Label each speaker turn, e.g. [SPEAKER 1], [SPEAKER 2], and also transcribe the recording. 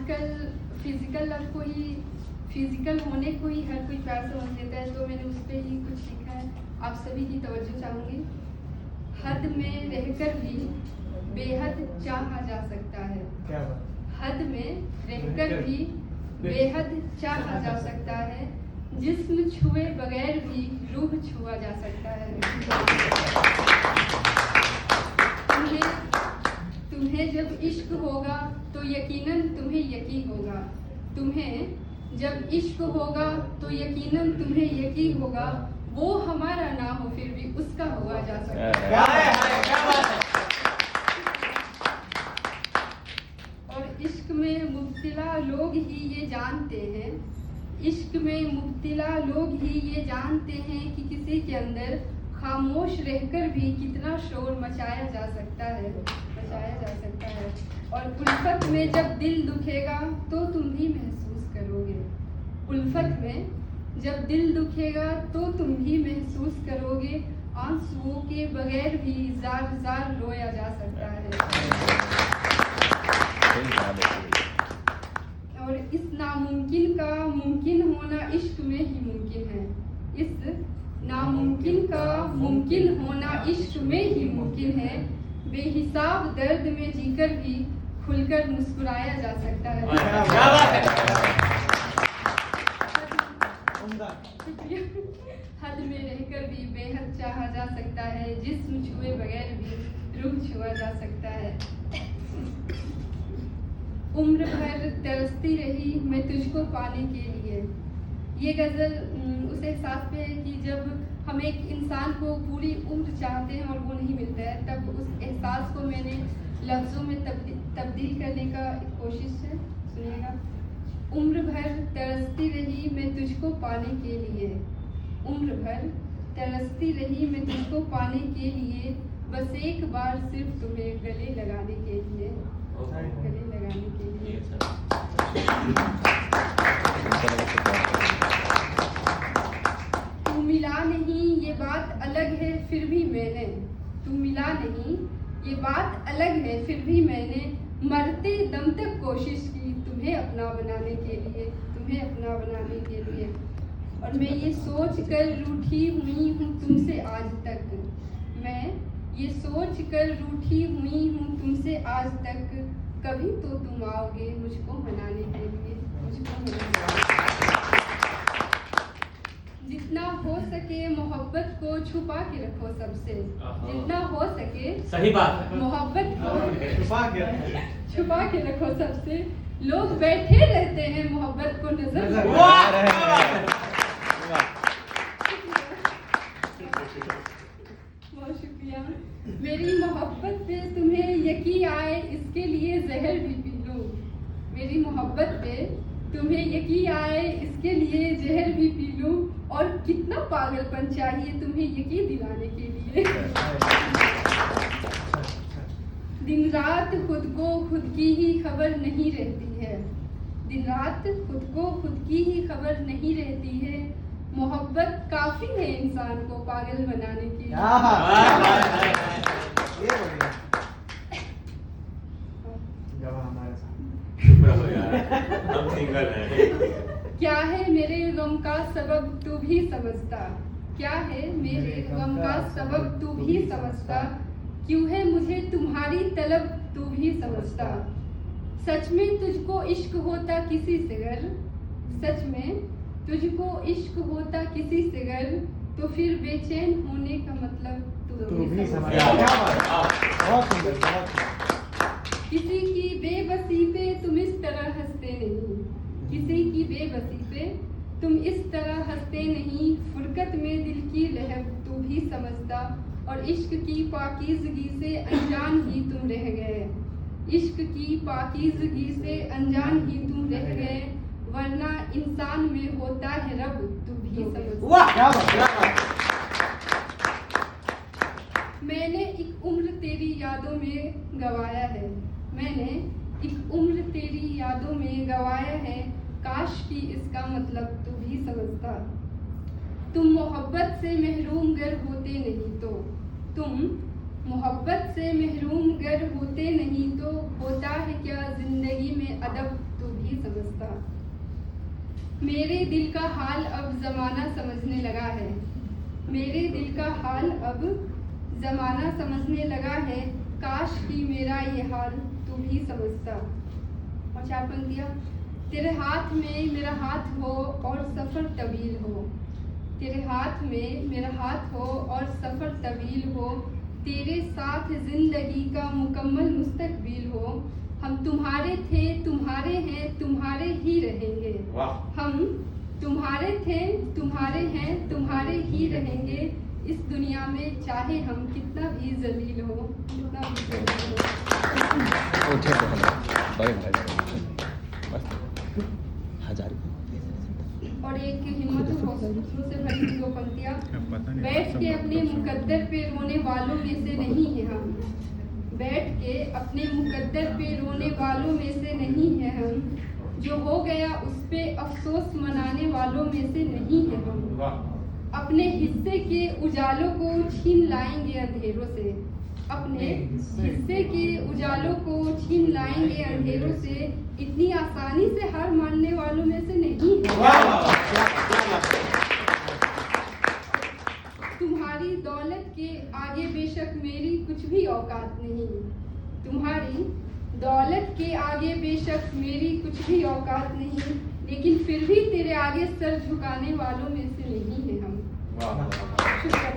[SPEAKER 1] आजकल फिजिकल होने को ही हर कोई प्यार समझ लेता है, तो मैंने उस पर ही कुछ लिखा है। आप सभी की तवज्जो चाहूँगी। हद में रहकर भी बेहद चाहा जा सकता है।
[SPEAKER 2] क्या बात।
[SPEAKER 1] हद में रहकर भी बेहद चाहा जा सकता है। जिस्म छुए बगैर भी रूह छुआ जा सकता है। तुम्हें जब इश्क होगा तो यकीनन तुम्हें यकीन होगा। तुम्हें जब इश्क होगा तो यकीनन तुम्हें यकीन होगा। वो हमारा ना हो फिर भी उसका हुआ जा सकता है।
[SPEAKER 2] क्या बात है।
[SPEAKER 1] और इश्क में मुब्तिला लोग ही ये जानते हैं, इश्क में मुब्तिला लोग ही ये जानते हैं कि किसी के अंदर खामोश रहकर भी कितना शोर मचाया जा सकता है। और उल्फत में जब दिल दुखेगा तो तुम भी महसूस करोगे। उल्फत में जब दिल दुखेगा तो तुम भी महसूस करोगे। आंसुओं के बगैर भी जार जार रोया जा सकता है। और इस नामुमकिन का मुमकिन होना इश्क में ही मुमकिन है। इस नामुमकिन का मुमकिन होना इश्क में ही मुमकिन है। बेहिसाब दर्द में जीकर भी खुलकर मुस्कुराया जा सकता है। हद में रहकर भी बेहद चाहा जा सकता है। जिस्म छुए बगैर भी रूह छुआ जा सकता है। उम्र भर तरसती रही मैं तुझको पाने के लिए। ये गज़ल उस एहसास पे है कि जब हम एक इंसान को पूरी उम्र चाहते हैं और वो नहीं मिलता है, तब उस एहसास को मैंने लफ्ज़ों में तब्दील करने का कोशिश है। सुनिएगा। उम्र भर तरसती रही मैं तुझको पाने के लिए। उम्र भर तरसती रही मैं तुझको पाने के लिए। बस एक बार सिर्फ तुम्हें गले लगाने के लिए। गले लगाने के लिए। तू मिला नहीं ये बात अलग है फिर भी मैंने। तू मिला नहीं ये बात अलग है फिर भी मैंने मरते दम तक कोशिश की तुम्हें अपना बनाने के लिए। तुम्हें अपना बनाने के लिए। और मैं ये सोच कर रूठी हुई हूँ तुमसे आज तक। मैं ये सोच कर रूठी हुई हूँ तुमसे आज तक। कभी तो तुम आओगे मुझको मनाने के लिए। मुझको मनाने के लिए। जितना हो सके मोहब्बत को छुपा के रखो सबसे। जितना हो सके
[SPEAKER 2] सही बात है।
[SPEAKER 1] मोहब्बत को
[SPEAKER 2] छुपा
[SPEAKER 1] के रखो सबसे। लोग बैठे रहते हैं मोहब्बत को नजर। बहुत शुक्रिया। मेरी मोहब्बत पे तुम्हें यकीन आए इसके लिए जहर भी पी लूं। मेरी मोहब्बत पे तुम्हें यकीन आए इसके लिए जहर भी पी लूं। और कितना पागलपन चाहिए तुम्हें यकीन दिलाने के लिए। दिन रात खुद को खुद की ही खबर नहीं रहती है। दिन रात खुद को खुद की ही खबर नहीं रहती है। मोहब्बत काफी है इंसान को पागल बनाने के लिए। क्या है मेरे गम का सबब तू भी समझता। क्या है मेरे गम का सबब तू भी समझता। क्यों है मुझे तुम्हारी तलब तू भी समझता। सच में तुझको इश्क होता किसी से गर। सच में तुझको इश्क होता किसी से गर। तो फिर बेचैन होने का मतलब तू भी समझता। किसी की बेबसी पे तुम इस तरह हंसते नहीं। किसी की बेबसी पे तुम इस तरह हंसते नहीं। फुरकत में दिल की लहर तू भी समझता। और इश्क की पाकीज़गी से अनजान ही तुम रह गए। इश्क की पाकीज़गी से अनजान ही तुम रह गए। वरना इंसान में होता है रब तू भी समझता। मैंने एक उम्र तेरी यादों में गवाया है। मैंने एक उम्र तेरी यादों में गवाया है। काश कि इसका मतलब तू भी समझता। तुम मोहब्बत से महरूम गर होते नहीं तो। तुम मोहब्बत से महरूम गर होते नहीं तो होता है क्या जिंदगी में अदब तू भी समझता। मेरे दिल का हाल अब जमाना समझने लगा है, मेरे दिल का हाल अब जमाना समझने लगा है, काश कि मेरा ये हाल तू भी समझता। और 4 पंक्तियाँ। तेरे हाथ में मेरा हाथ हो और सफ़र तवील हो, तेरे हाथ में मेरा हाथ हो और सफ़र तवील हो, तेरे साथ ज़िंदगी का मुकम्मल मुस्तकबिल हो। हम तुम्हारे थे, तुम्हारे हैं, तुम्हारे ही रहेंगे। हम तुम्हारे थे, तुम्हारे हैं, तुम्हारे ही रहेंगे। इस दुनिया में चाहे हम कितना भी जलील हो, कितना भी जलील हो। और एक हिम्मत और हौसलों से भरी 2 पंक्तियाँ। बैठ के अपने मुकद्दर पे रोने वालों में से नहीं है हम, बैठ के अपने मुकद्दर पे रोने वालों में से नहीं है हम, जो हो गया उस पे अफसोस मनाने वालों में से नहीं है हम। अपने हिस्से के उजालों को छीन लाएंगे अंधेरों से, अपने हिस्से के उजालों को छीन लाएंगे अंधेरों से, इतनी आसानी से हार मानने वालों में से नहीं है। तुम्हारी दौलत के आगे बेशक मेरी कुछ भी औकात नहीं, तुम्हारी दौलत के आगे बेशक मेरी कुछ भी औकात नहीं, लेकिन फिर भी तेरे आगे सर झुकाने वालों में से नहीं है हम। शुक्रिया।